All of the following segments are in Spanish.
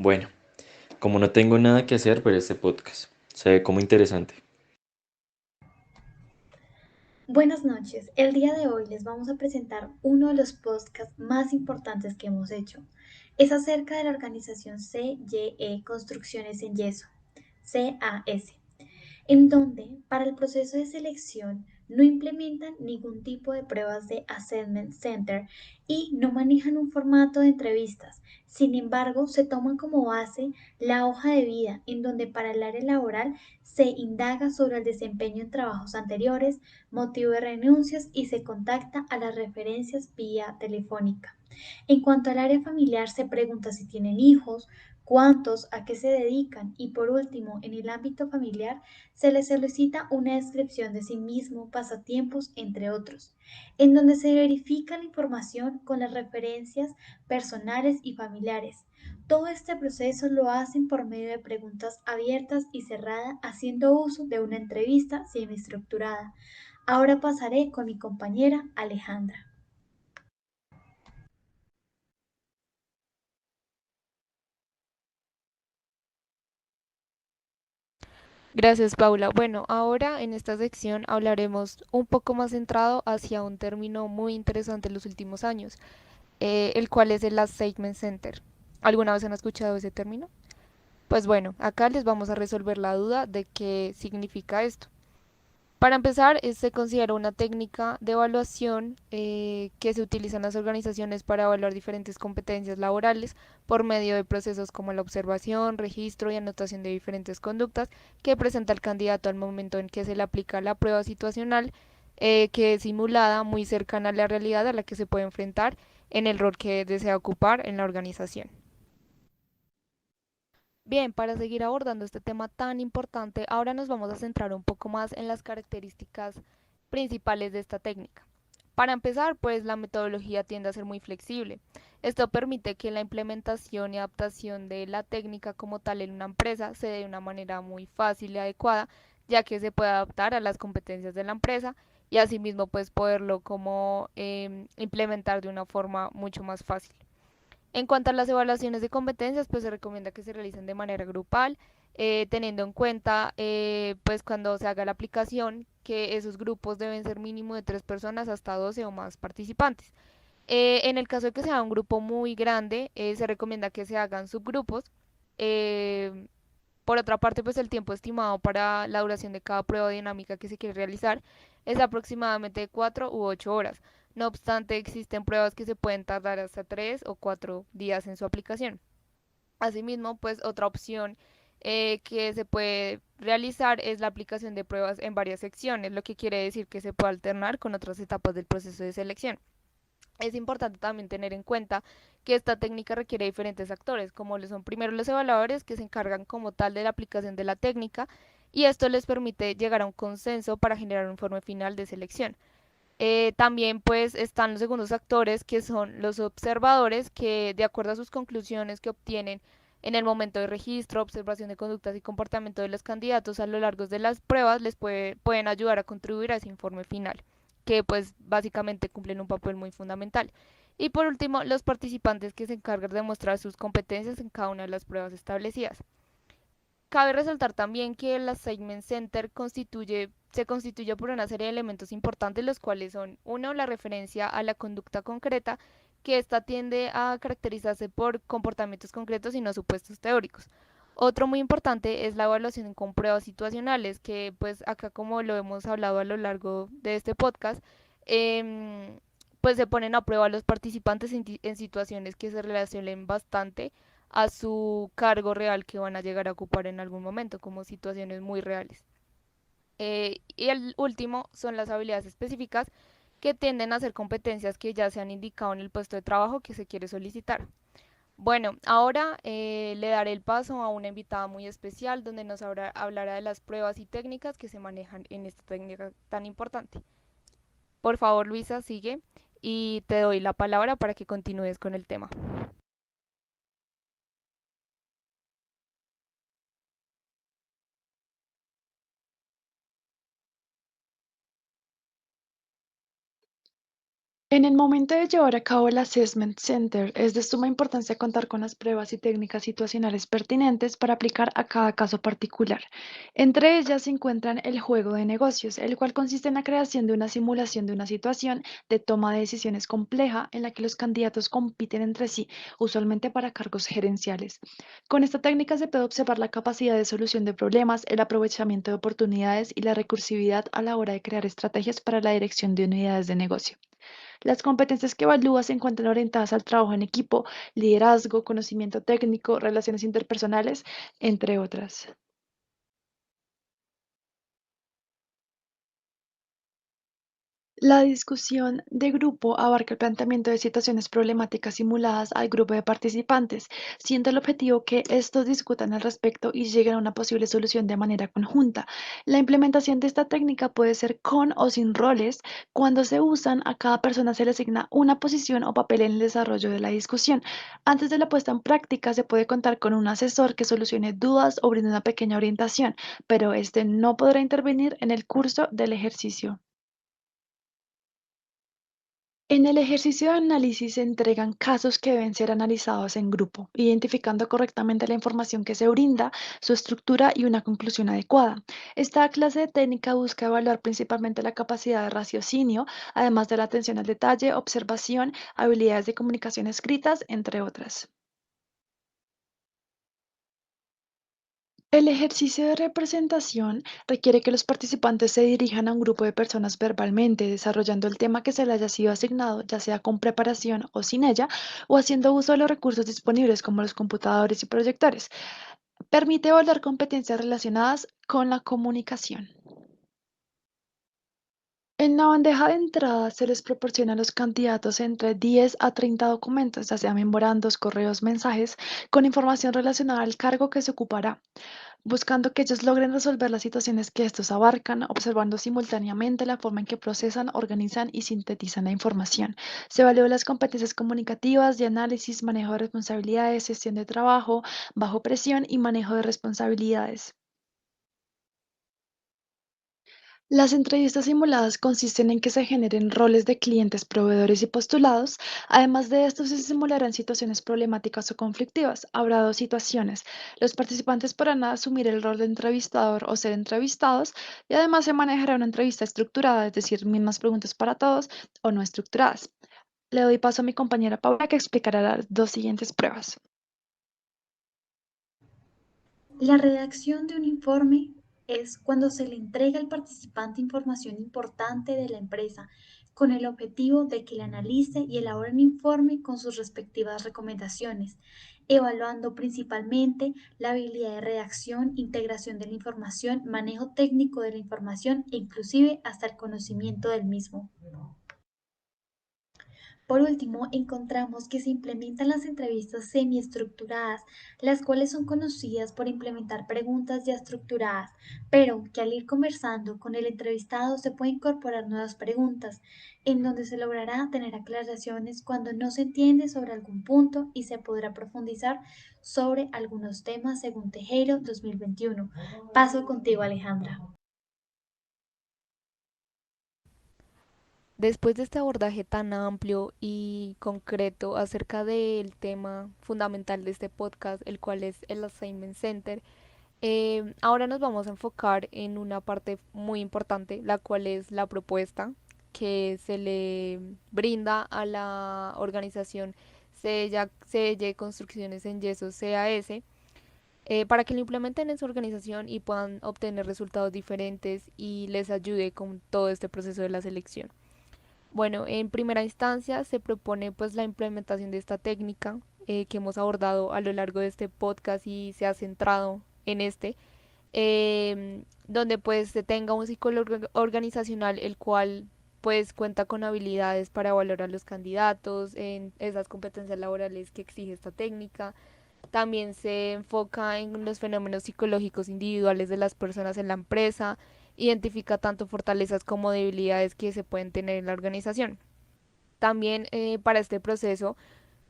Bueno, como no tengo nada que hacer, ver este podcast. Se ve como interesante. Buenas noches. El día de hoy les vamos a presentar uno de los podcasts más importantes que hemos hecho. Es acerca de la organización CYE Construcciones en Yeso, CAS, en donde para el proceso de selección no implementan ningún tipo de pruebas de Assessment Center y no manejan un formato de entrevistas. Sin embargo, se toman como base la hoja de vida en donde para el área laboral se indaga sobre el desempeño en trabajos anteriores, motivo de renuncias y se contacta a las referencias vía telefónica. En cuanto al área familiar, se pregunta si tienen hijos, cuántos, a qué se dedican y por último, en el ámbito familiar, se les solicita una descripción de sí mismo, pasatiempos, entre otros, en donde se verifica la información con las referencias personales y familiares. Todo este proceso lo hacen por medio de preguntas abiertas y cerradas, haciendo uso de una entrevista semiestructurada. Ahora pasaré con mi compañera Alejandra. Gracias, Paula. Bueno, ahora en esta sección hablaremos un poco más centrado hacia un término muy interesante en los últimos años, el cual es el Assessment Center. ¿Alguna vez han escuchado ese término? Pues bueno, acá les vamos a resolver la duda de qué significa esto. Para empezar, se considera una técnica de evaluación que se utiliza en las organizaciones para evaluar diferentes competencias laborales por medio de procesos como la observación, registro y anotación de diferentes conductas que presenta el candidato al momento en que se le aplica la prueba situacional, que es simulada muy cercana a la realidad a la que se puede enfrentar en el rol que desea ocupar en la organización. Bien, para seguir abordando este tema tan importante, ahora nos vamos a centrar un poco más en las características principales de esta técnica. Para empezar, pues la metodología tiende a ser muy flexible. Esto permite que la implementación y adaptación de la técnica como tal en una empresa se dé de una manera muy fácil y adecuada, ya que se puede adaptar a las competencias de la empresa y asimismo pues poderlo como implementar de una forma mucho más fácil. En cuanto a las evaluaciones de competencias, pues se recomienda que se realicen de manera grupal, teniendo en cuenta, pues cuando se haga la aplicación, que esos grupos deben ser mínimo de 3 personas hasta 12 o más participantes. En el caso de que sea un grupo muy grande, se recomienda que se hagan subgrupos. eh, por otra parte, pues el tiempo estimado para la duración de cada prueba dinámica que se quiere realizar es aproximadamente de 4 u 8 horas. No obstante, existen pruebas que se pueden tardar hasta 3 o 4 días en su aplicación. Asimismo, pues otra opción que se puede realizar es la aplicación de pruebas en varias secciones, lo que quiere decir que se puede alternar con otras etapas del proceso de selección. Es importante también tener en cuenta que esta técnica requiere diferentes actores, como lo son primero los evaluadores que se encargan como tal de la aplicación de la técnica y esto les permite llegar a un consenso para generar un informe final de selección. También pues están los segundos actores que son los observadores que de acuerdo a sus conclusiones que obtienen en el momento de registro, observación de conductas y comportamiento de los candidatos a lo largo de las pruebas pueden ayudar a contribuir a ese informe final, que pues básicamente cumplen un papel muy fundamental. Y por último, los participantes que se encargan de mostrar sus competencias en cada una de las pruebas establecidas. Cabe resaltar también que el Assignment Center se constituye por una serie de elementos importantes, los cuales son, uno, la referencia a la conducta concreta, que ésta tiende a caracterizarse por comportamientos concretos y no supuestos teóricos. Otro muy importante es la evaluación con pruebas situacionales, que pues acá como lo hemos hablado a lo largo de este podcast, em, pues se ponen a prueba a los participantes en situaciones que se relacionen bastante a su cargo real que van a llegar a ocupar en algún momento, como situaciones muy reales. Y el último son las habilidades específicas que tienden a ser competencias que ya se han indicado en el puesto de trabajo que se quiere solicitar. Bueno, ahora le daré el paso a una invitada muy especial donde nos hablará de las pruebas y técnicas que se manejan en esta técnica tan importante. Por favor, Luisa, sigue y te doy la palabra para que continúes con el tema. En el momento de llevar a cabo el Assessment Center, es de suma importancia contar con las pruebas y técnicas situacionales pertinentes para aplicar a cada caso particular. Entre ellas se encuentran el juego de negocios, el cual consiste en la creación de una simulación de una situación de toma de decisiones compleja en la que los candidatos compiten entre sí, usualmente para cargos gerenciales. Con esta técnica se puede observar la capacidad de solución de problemas, el aprovechamiento de oportunidades y la recursividad a la hora de crear estrategias para la dirección de unidades de negocio. Las competencias que evalúa se encuentran orientadas al trabajo en equipo, liderazgo, conocimiento técnico, relaciones interpersonales, entre otras. La discusión de grupo abarca el planteamiento de situaciones problemáticas simuladas al grupo de participantes, siendo el objetivo que estos discutan al respecto y lleguen a una posible solución de manera conjunta. La implementación de esta técnica puede ser con o sin roles. Cuando se usan, a cada persona se le asigna una posición o papel en el desarrollo de la discusión. Antes de la puesta en práctica, se puede contar con un asesor que solucione dudas o brinde una pequeña orientación, pero este no podrá intervenir en el curso del ejercicio. En el ejercicio de análisis se entregan casos que deben ser analizados en grupo, identificando correctamente la información que se brinda, su estructura y una conclusión adecuada. Esta clase de técnica busca evaluar principalmente la capacidad de raciocinio, además de la atención al detalle, observación, habilidades de comunicación escritas, entre otras. El ejercicio de representación requiere que los participantes se dirijan a un grupo de personas verbalmente, desarrollando el tema que se les haya sido asignado, ya sea con preparación o sin ella, o haciendo uso de los recursos disponibles como los computadores y proyectores. Permite evaluar competencias relacionadas con la comunicación. En la bandeja de entrada se les proporciona a los candidatos entre 10 a 30 documentos, ya sea memorandos, correos, mensajes, con información relacionada al cargo que se ocupará, buscando que ellos logren resolver las situaciones que estos abarcan, observando simultáneamente la forma en que procesan, organizan y sintetizan la información. Se evalúan las competencias comunicativas, de análisis, manejo de responsabilidades, gestión de trabajo, bajo presión y manejo de responsabilidades. Las entrevistas simuladas consisten en que se generen roles de clientes, proveedores y postulados. Además de esto, se simularán situaciones problemáticas o conflictivas. Habrá dos situaciones. Los participantes podrán asumir el rol de entrevistador o ser entrevistados y además se manejará una entrevista estructurada, es decir, mismas preguntas para todos o no estructuradas. Le doy paso a mi compañera Paula que explicará las dos siguientes pruebas. La redacción de un informe es cuando se le entrega al participante información importante de la empresa con el objetivo de que la analice y elabore un informe con sus respectivas recomendaciones, evaluando principalmente la habilidad de redacción, integración de la información, manejo técnico de la información e inclusive hasta el conocimiento del mismo. Por último, encontramos que se implementan las entrevistas semiestructuradas, las cuales son conocidas por implementar preguntas ya estructuradas, pero que al ir conversando con el entrevistado se pueden incorporar nuevas preguntas, en donde se logrará tener aclaraciones cuando no se entiende sobre algún punto y se podrá profundizar sobre algunos temas según Tejero 2021. Paso contigo, Alejandra. Después de este abordaje tan amplio y concreto acerca del tema fundamental de este podcast, el cual es el Assignment Center, ahora nos vamos a enfocar en una parte muy importante, la cual es la propuesta que se le brinda a la organización CY Construcciones en Yeso CAS, para que lo implementen en su organización y puedan obtener resultados diferentes y les ayude con todo este proceso de la selección. Bueno, en primera instancia se propone pues la implementación de esta técnica que hemos abordado a lo largo de este podcast y se ha centrado en este, donde pues se tenga un psicólogo organizacional el cual pues cuenta con habilidades para evaluar a los candidatos en esas competencias laborales que exige esta técnica. También se enfoca en los fenómenos psicológicos individuales de las personas en la empresa, identifica tanto fortalezas como debilidades que se pueden tener en la organización. También para este proceso,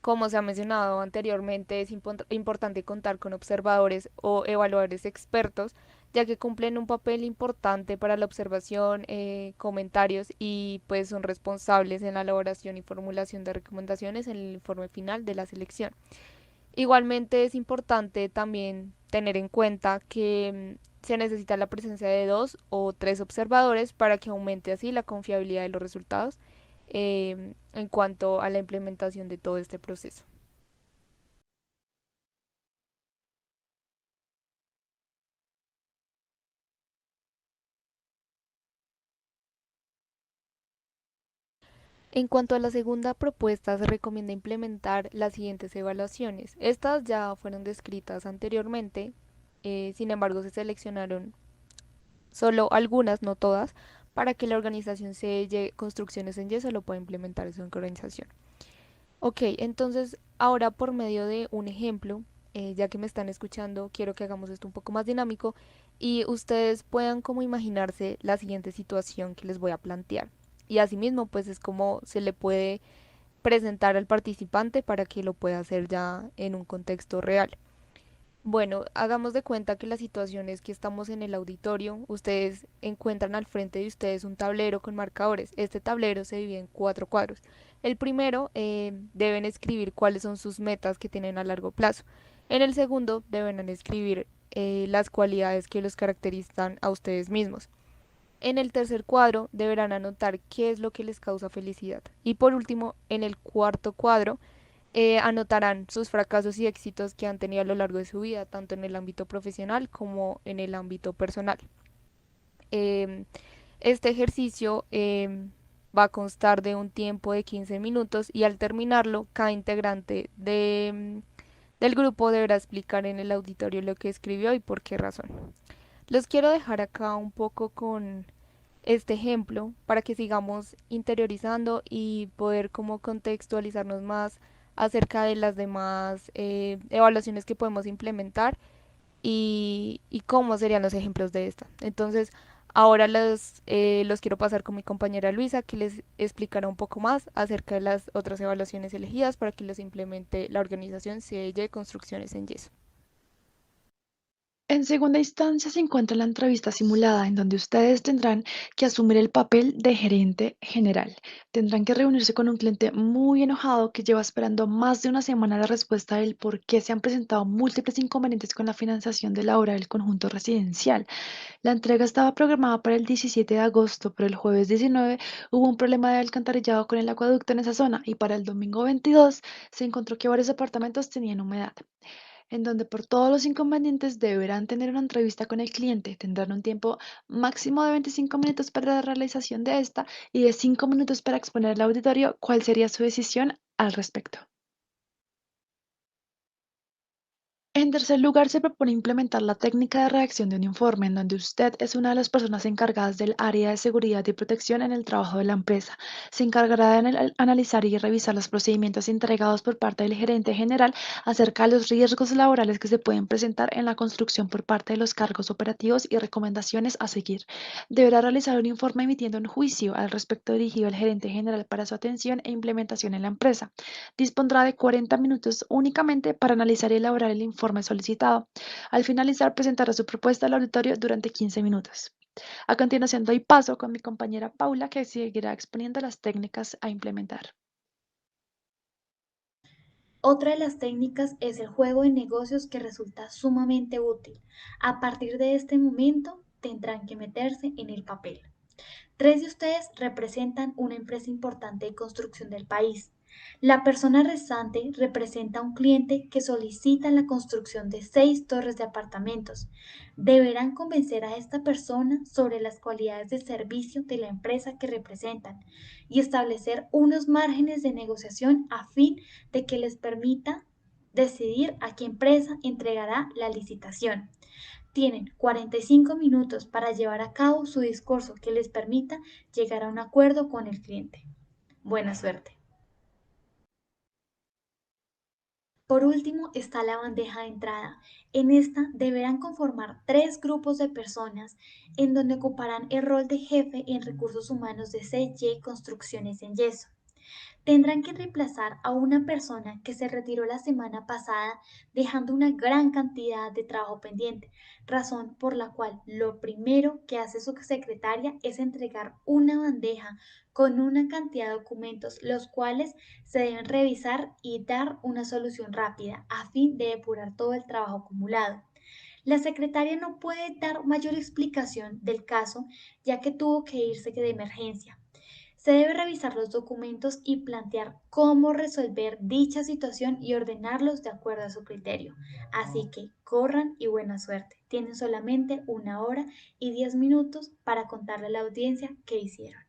como se ha mencionado anteriormente, es importante contar con observadores o evaluadores expertos, ya que cumplen un papel importante para la observación, comentarios y pues son responsables en la elaboración y formulación de recomendaciones en el informe final de la selección. Igualmente es importante también tener en cuenta que se necesita la presencia de 2 o 3 observadores para que aumente así la confiabilidad de los resultados en cuanto a la implementación de todo este proceso. En cuanto a la segunda propuesta, se recomienda implementar las siguientes evaluaciones. Estas ya fueron descritas anteriormente, sin embargo se seleccionaron solo algunas, no todas, para que la organización selle construcciones en yeso lo pueda implementar en su organización. Ok, entonces ahora por medio de un ejemplo, ya que me están escuchando, quiero que hagamos esto un poco más dinámico y ustedes puedan como imaginarse la siguiente situación que les voy a plantear. Y asimismo, pues es como se le puede presentar al participante para que lo pueda hacer ya en un contexto real. Bueno, hagamos de cuenta que la situación es que estamos en el auditorio, ustedes encuentran al frente de ustedes un tablero con marcadores. Este tablero se divide en 4 cuadros. El primero deben escribir cuáles son sus metas que tienen a largo plazo. En el segundo deben escribir las cualidades que los caracterizan a ustedes mismos. En el tercer cuadro deberán anotar qué es lo que les causa felicidad. Y por último, en el cuarto cuadro, anotarán sus fracasos y éxitos que han tenido a lo largo de su vida, tanto en el ámbito profesional como en el ámbito personal. Em, este ejercicio va a constar de un tiempo de 15 minutos y al terminarlo, cada integrante del grupo deberá explicar en el auditorio lo que escribió y por qué razón. Los quiero dejar acá un poco con este ejemplo para que sigamos interiorizando y poder como contextualizarnos más acerca de las demás evaluaciones que podemos implementar y cómo serían los ejemplos de esta. Entonces, ahora los quiero pasar con mi compañera Luisa, que les explicará un poco más acerca de las otras evaluaciones elegidas para que los implemente la organización CEY Construcciones en Yeso. En segunda instancia se encuentra la entrevista simulada, en donde ustedes tendrán que asumir el papel de gerente general. Tendrán que reunirse con un cliente muy enojado que lleva esperando más de una semana la respuesta del por qué se han presentado múltiples inconvenientes con la financiación de la obra del conjunto residencial. La entrega estaba programada para el 17 de agosto, pero el jueves 19 hubo un problema de alcantarillado con el acueducto en esa zona y para el domingo 22 se encontró que varios apartamentos tenían humedad, en donde por todos los inconvenientes deberán tener una entrevista con el cliente. Tendrán un tiempo máximo de 25 minutos para la realización de esta y de 5 minutos para exponer al auditorio cuál sería su decisión al respecto. En tercer lugar, se propone implementar la técnica de redacción de un informe, en donde usted es una de las personas encargadas del área de seguridad y protección en el trabajo de la empresa. Se encargará de analizar y revisar los procedimientos entregados por parte del gerente general acerca de los riesgos laborales que se pueden presentar en la construcción por parte de los cargos operativos y recomendaciones a seguir. Deberá realizar un informe emitiendo un juicio al respecto dirigido al gerente general para su atención e implementación en la empresa. Dispondrá de 40 minutos únicamente para analizar y elaborar el informe solicitado. Al finalizar, presentará su propuesta al auditorio durante 15 minutos. A continuación, doy paso con mi compañera Paula, que seguirá exponiendo las técnicas a implementar. Otra de las técnicas es el juego de negocios que resulta sumamente útil. A partir de este momento tendrán que meterse en el papel. 3 de ustedes representan una empresa importante de construcción del país. La persona restante representa a un cliente que solicita la construcción de 6 torres de apartamentos. Deberán convencer a esta persona sobre las cualidades de servicio de la empresa que representan y establecer unos márgenes de negociación a fin de que les permita decidir a qué empresa entregará la licitación. Tienen 45 minutos para llevar a cabo su discurso que les permita llegar a un acuerdo con el cliente. Buena suerte. Por último está la bandeja de entrada. En esta deberán conformar 3 grupos de personas en donde ocuparán el rol de jefe en recursos humanos de CY Construcciones en Yeso. Tendrán que reemplazar a una persona que se retiró la semana pasada dejando una gran cantidad de trabajo pendiente, razón por la cual lo primero que hace su secretaria es entregar una bandeja con una cantidad de documentos, los cuales se deben revisar y dar una solución rápida a fin de depurar todo el trabajo acumulado. La secretaria no puede dar mayor explicación del caso ya que tuvo que irse de emergencia. Se debe revisar los documentos y plantear cómo resolver dicha situación y ordenarlos de acuerdo a su criterio. Así que corran y buena suerte. Tienen solamente 1 hora y 10 minutos para contarle a la audiencia qué hicieron.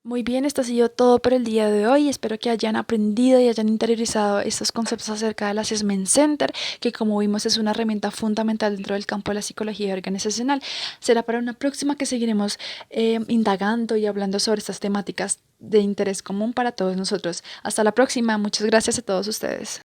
Muy bien, esto ha sido todo por el día de hoy. Espero que hayan aprendido y hayan interiorizado estos conceptos acerca del Assessment Center, que como vimos es una herramienta fundamental dentro del campo de la psicología organizacional. Será para una próxima que seguiremos indagando y hablando sobre estas temáticas de interés común para todos nosotros. Hasta la próxima. Muchas gracias a todos ustedes.